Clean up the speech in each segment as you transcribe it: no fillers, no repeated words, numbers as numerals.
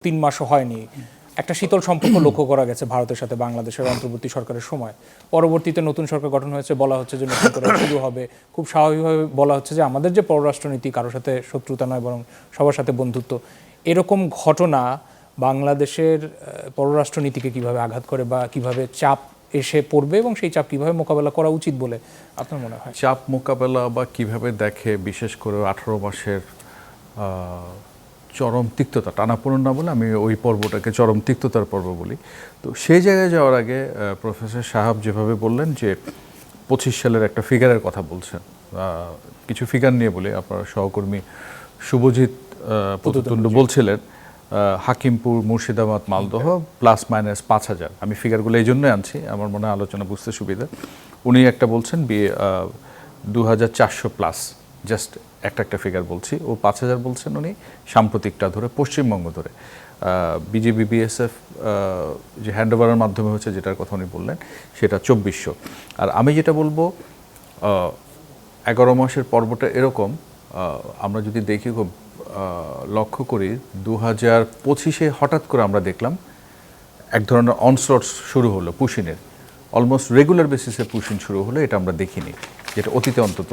3 মাসও হয়নি একটা শীতল সম্পর্ক লক্ষ্য করা গেছে ভারতের সাথে বাংলাদেশের অন্তর্বর্তী সরকারের সময়। পরবর্তীতে নতুন সরকার গঠন হয়েছে, বলা হচ্ছে যে নতুন করে শুরু হবে। খুব স্বাভাবিকভাবে বলা হচ্ছে যে আমাদের যে পররাষ্ট্রনীতি কারোর সাথে শত্রুতা নয় বরং সবার সাথে বন্ধুত্ব। এরকম ঘটনা বাংলাদেশের পররাষ্ট্রনীতিকে কিভাবে আঘাত করে বা কিভাবে চাপ এসে পড়বে এবং সেই চাপ কিভাবে মোকাবেলা করা উচিত বলে আপনার মনে হয়? চাপ মোকাবেলা বা কিভাবে দেখে, বিশেষ করে 18 মাসের চরম তিক্ততা, টানাপোড়েন না বলে আমি ওই পর্বটাকে চরম তিক্ততার পর্ব বলি। তো সেই জায়গায় যাওয়ার আগে প্রফেসর সাহাব যেভাবে বললেন যে 25 সালের একটা ফিগারের কথা বলছেন, কিছু ফিগার নিয়ে বলি। আপনার সহকর্মী শুভজিৎ পতুতুণ্ড বলছিলেন হাকিমপুর, মুর্শিদাবাদ, মালদহ ±5,000। আমি ফিগারগুলো এই জন্যই আনছি, আমার মনে হয় আলোচনা বুঝতে সুবিধা। উনি একটা বলছেন 2400+, জাস্ট একটা ফিগার বলছি। ও 5,000 বলছেন উনি সাম্প্রতিকটা ধরে, পশ্চিমবঙ্গ ধরে। বিজিবি বিএসএফ যে হ্যান্ডওভারের মাধ্যমে হচ্ছে যেটার কথা উনি বললেন সেটা 2400। আর আমি যেটা বলবো 11 মাসের পর্বটা এরকম, আমরা যদি দেখি খুব লক্ষ্য করি 2025-এ হঠাৎ করে আমরা দেখলাম এক ধরনের অনস্লট শুরু হলো পুশিনের, অলমোস্ট রেগুলার বেসিসে পুশিন শুরু হলো। এটা আমরা দেখিনি, যেটা অতীতে অন্তত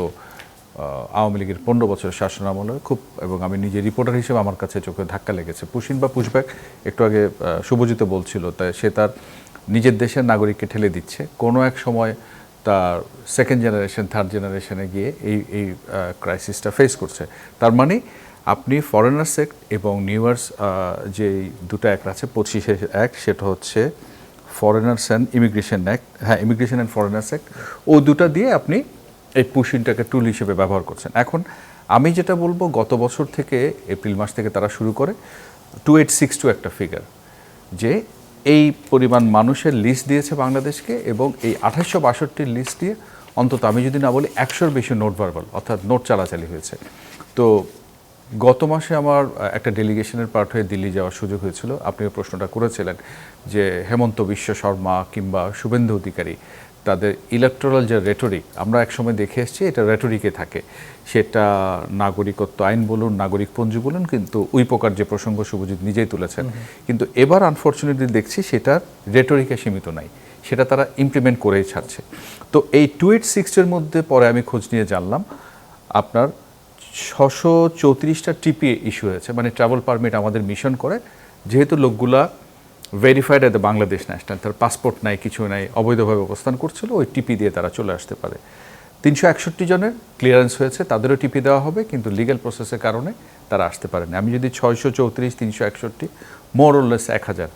আওয়ামী লীগের 15 বছরের শাসন আমলে খুব, এবং আমি নিজে রিপোর্টার হিসেবে আমার কাছে চোখে ধাক্কা লেগেছে। পুশিন বা পুশব্যাক একটু আগে শুভজিৎ বলছিল, তাই সে তার নিজের দেশের নাগরিককে ঠেলে দিচ্ছে, কোনো এক সময় তার সেকেন্ড জেনারেশন, থার্ড জেনারেশনে গিয়ে এই ক্রাইসিসটা ফেস করছে। তার মানে আপনি ফরেনার্স অ্যাক্ট এবং নিউয়ার্স যে দুটো অ্যাক্ট আছে, 25 অ্যাক্ট, সেটা হচ্ছে ফরেনার্স অ্যান্ড ইমিগ্রেশন অ্যাক্ট, হ্যাঁ ইমিগ্রেশন অ্যান্ড ফরেনার্স অ্যাক্ট, ও দুটা দিয়ে আপনি এই পুশিনটাকে টুল হিসেবে ব্যবহার করছেন। এখন আমি যেটা বলবো, গত বছর থেকে এপ্রিল মাস থেকে তারা শুরু করে 2862 একটা ফিগার, যে এই পরিমাণ মানুষের লিস্ট দিয়েছে বাংলাদেশকে, এবং এই 2862 লিস্ট দিয়ে অন্তত আমি যদি না বলি 100-র বেশি নোট ভার্বাল, অর্থাৎ নোট চালাচালি হয়েছে। তো গত মাসে আমার একটা ডেলিগেশনের পার্ট হয়ে দিল্লি যাওয়ার সুযোগ হয়েছিল। আপনিও প্রশ্নটা করেছিলেন যে হেমন্ত বিশ্ব শর্মা কিংবা শুভেন্দু অধিকারী, তাদের ইলেকটোরাল যে রেটরিক, আমরা একসময় দেখে এসেছি এটা রেটরিকে থাকে, সেটা নাগরিকত্ব আইন বলুন, নাগরিকপঞ্জি বলুন, কিন্তু ওই প্রকার যে প্রসঙ্গ শুভজিৎ নিজেই তুলেছেন। কিন্তু এবার আনফর্চুনেটলি দেখছি সেটা রেটরিকে সীমিত নাই, সেটা তারা ইমপ্লিমেন্ট করেই ছাড়ছে। তো এই 2860-এর মধ্যে পরে আমি খোঁজ নিয়ে জানলাম আপনার 634টা টিপি ইস্যু হয়েছে, মানে ট্রাভেল পারমিট আমাদের মিশন করে, যেহেতু লোকগুলা verified at the Bangladesh national, তার পাসপোর্ট নাই, কিছু নাই, অবৈধভাবে অবস্থান করছিল, ওই টিপি দিয়ে তারা চলে আসতে পারে। 361 জনের ক্লিয়ারেন্স হয়েছে, তাদেরও টিপি দেওয়া হবে, কিন্তু লিগ্যাল প্রসেসের কারণে তারা আসতে পারেনি। আমি যদি 634, 361, মোর অর লেস 1000,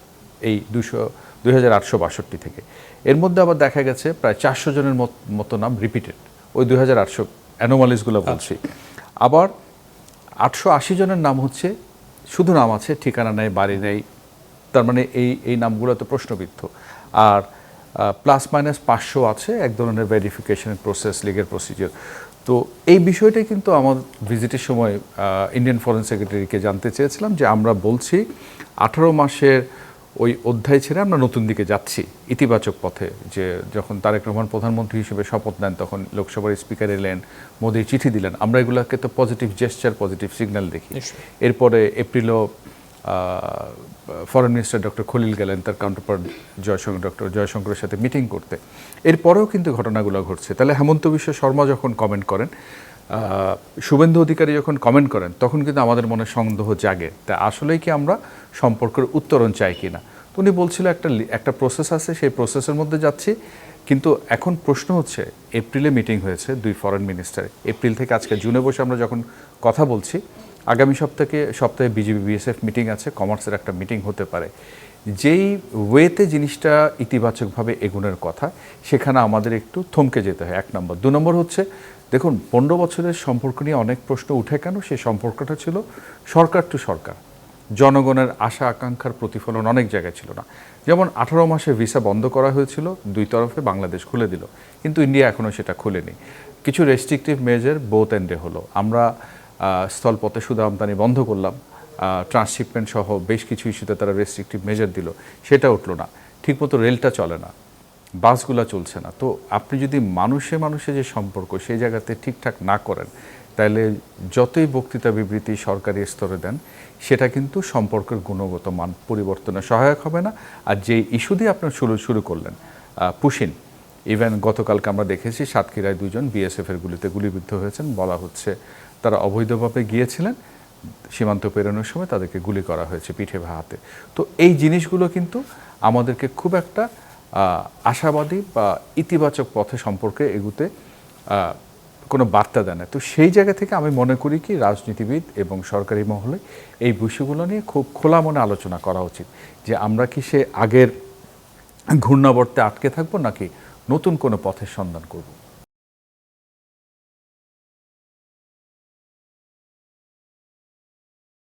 এই 2862 থেকে, এর মধ্যে আবার দেখা গেছে প্রায় 400 জনের মতো নাম রিপিটেড, ওই 2800 অ্যানোমালিসগুলো বলছি। আবার 880 জনের নাম হচ্ছে শুধু নাম আছে, ঠিকানা নেই, বাড়ি নেই, তার মানে এই নামগুলো তো প্রশ্নবিদ্ধ। আর ±500 আছে এক ধরনের ভেরিফিকেশনের প্রসেস, লিগেল প্রসিজার। তো এই বিষয়টাই কিন্তু আমার ভিজিটের সময় ইন্ডিয়ান ফরেন সেক্রেটারিকে জানতে চেয়েছিলাম, যে আমরা বলছি 18 মাসের ওই অধ্যায় ছেড়ে আমরা নতুন দিকে যাচ্ছি, ইতিবাচক পথে। যে যখন তারেক রহমান প্রধানমন্ত্রী হিসেবে শপথ নেন, তখন লোকসভার স্পিকার এলেন, মোদি চিঠি দিলেন, আমরা এগুলোকে তো পজিটিভ জেস্চার, পজিটিভ সিগন্যাল দেখি। এরপরে এপ্রিলও ফরেন মিনিস্টার ডক্টর খলিল গেলেন তার কাউন্টারপার্ট ডক্টর জয়শঙ্করের সাথে মিটিং করতে। এরপরেও কিন্তু ঘটনাগুলো ঘটছে। তাহলে হেমন্ত বিশ্ব শর্মা যখন কমেন্ট করেন, শুভেন্দু অধিকারী যখন কমেন্ট করেন, তখন কিন্তু আমাদের মনে সন্দেহ জাগে, তা আসলেই কি আমরা সম্পর্কের উত্তরণ চাই কি না। তো উনি বলছিল একটা প্রসেস আছে, সেই প্রসেসের মধ্যে যাচ্ছি। কিন্তু এখন প্রশ্ন হচ্ছে, এপ্রিলে মিটিং হয়েছে দুই ফরেন মিনিস্টার, এপ্রিল থেকে আজকে জুনে বসে আমরা যখন কথা বলছি, আগামী সপ্তাহে বিজিবি বিএসএফ মিটিং আছে, কমার্সের একটা মিটিং হতে পারে। যেই ওয়েতে জিনিসটা ইতিবাচকভাবে এগোনোর কথা, সেখানে আমাদের একটু থমকে যেতে হয়, 1 নম্বর। 2 নম্বর হচ্ছে, দেখুন 15 বছরের সম্পর্ক নিয়ে অনেক প্রশ্ন উঠে কেন, সেই সম্পর্কটা ছিল সরকার টু সরকার, জনগণের আশা আকাঙ্ক্ষার প্রতিফলন অনেক জায়গায় ছিল না। যেমন 18 মাসে ভিসা বন্ধ করা হয়েছিল, দুই তরফে, বাংলাদেশ খুলে দিল, কিন্তু ইন্ডিয়া এখনও সেটা খুলেনি। কিছু রেস্ট্রিকটিভ মেজার বোথ এন্ডে হলো, আমরা স্থলপথে শুধু আমদানি বন্ধ করলাম, ট্রান্সশিপমেন্ট সহ বেশ কিছু ইস্যুতে তারা রেস্ট্রিকটিভ মেজার দিল, সেটা উঠলো না। ঠিকমতো রেলটা চলে না, বাসগুলো চলছে না। তো আপনি যদি মানুষে মানুষে যে সম্পর্ক, সেই জায়গাতে ঠিকঠাক না করেন, তাইলে যতই বক্তৃতা বিবৃতি সরকারি স্তরে দেন সেটা কিন্তু সম্পর্কের গুণগত মান পরিবর্তনে সহায়ক হবে না। আর যে ইস্যু দিয়ে আপনার শুরু করলেন পুশিন, ইভেন গতকালকে আমরা দেখেছি সাতক্ষীরায় 2 জন বিএসএফের গুলিতে গুলিবিদ্ধ হয়েছেন। বলা হচ্ছে তারা অবৈধভাবে গিয়েছিলেন, সীমান্ত পেরোনোর সময় তাদেরকে গুলি করা হয়েছে পিঠে বা হাতে। তো এই জিনিসগুলো কিন্তু আমাদেরকে খুব একটা আশাবাদী বা ইতিবাচক পথে সম্পর্কে এগুতে কোনো বার্তা দেয় না। তো সেই জায়গা থেকে আমি মনে করি কি রাজনীতিবিদ এবং সরকারি মহলে এই বিষয়গুলো নিয়ে খুব খোলা মনে আলোচনা করা উচিত, যে আমরা কি সে আগের ঘূর্ণাবর্তে আটকে থাকবো নাকি নতুন কোনো পথের সন্ধান করব।